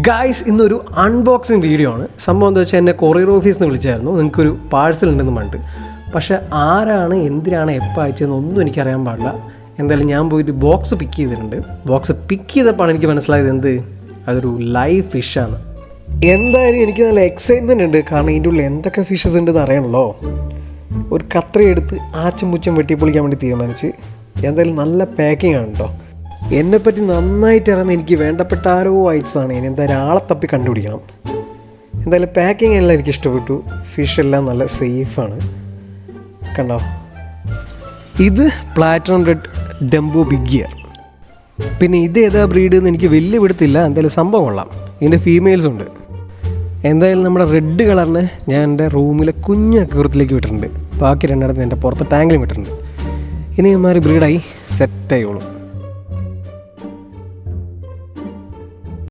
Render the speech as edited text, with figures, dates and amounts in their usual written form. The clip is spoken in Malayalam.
ഗായ്സ്, ഇന്നൊരു അൺബോക്സിങ് വീഡിയോ ആണ്. സംഭവം എന്താ വെച്ചാൽ എന്നെ കൊറിയർ ഓഫീസിൽ നിന്ന് വിളിച്ചായിരുന്നു, നിങ്ങൾക്കൊരു പാഴ്സൽ ഉണ്ടെന്ന് പറഞ്ഞിട്ട്. പക്ഷേ ആരാണ്, എന്തിനാണ്, എപ്പോൾ അയച്ചതെന്നൊന്നും എനിക്കറിയാൻ പാടില്ല. എന്തായാലും ഞാൻ പോയിട്ട് ബോക്സ് പിക്ക് ചെയ്തിട്ടുണ്ട്. ബോക്സ് പിക്ക് ചെയ്തപ്പോൾ എനിക്ക് മനസ്സിലായത് അതൊരു ലൈവ് ഫിഷാണ്. എന്തായാലും എനിക്ക് നല്ല എക്സൈറ്റ്മെൻ്റ് ഉണ്ട്, കാരണം ഇതിൻ്റെ ഉള്ളിൽ എന്തൊക്കെ ഫിഷസ് ഉണ്ടെന്ന് അറിയണമല്ലോ. ഒരു കത്രയെടുത്ത് ആച്ചും പുച്ചും വെട്ടിപ്പൊളിക്കാൻ വേണ്ടി തീരുമാനിച്ച്. എന്തായാലും നല്ല പാക്കിംഗ് ആണ് കേട്ടോ. എന്നെപ്പറ്റി നന്നായിട്ട് അറിയുന്ന എനിക്ക് വേണ്ടപ്പെട്ട ആരോ അയച്ചതാണ്. ഇനി എന്തായാലും ആളെ തപ്പി കണ്ടുപിടിക്കണം. എന്തായാലും പാക്കിംഗ് എല്ലാം എനിക്ക് ഇഷ്ടപ്പെട്ടു. ഫിഷ് എല്ലാം നല്ല സേഫാണ്. കണ്ടോ, ഇത് platinum red dumbo big ear. പിന്നെ ഇത് ഏതാ ബ്രീഡ് എന്ന് എനിക്ക് വലിയ പിടുത്തില്ല. എന്തായാലും സംഭവം കൊള്ളാം. ഇതിൻ്റെ ഫീമെയിൽസ് ഉണ്ട്. എന്തായാലും നമ്മുടെ റെഡ് കളറിന് ഞാൻ എൻ്റെ റൂമിലെ കുഞ്ഞു അക്യൂറത്തിലേക്ക് വിട്ടിട്ടുണ്ട്. ബാക്കി രണ്ടിടത്ത് എൻ്റെ പുറത്ത് ടാങ്കിലും വിട്ടിട്ടുണ്ട്. ഇനി ഇമാര് ബ്രീഡായി സെറ്റായിക്കോളും.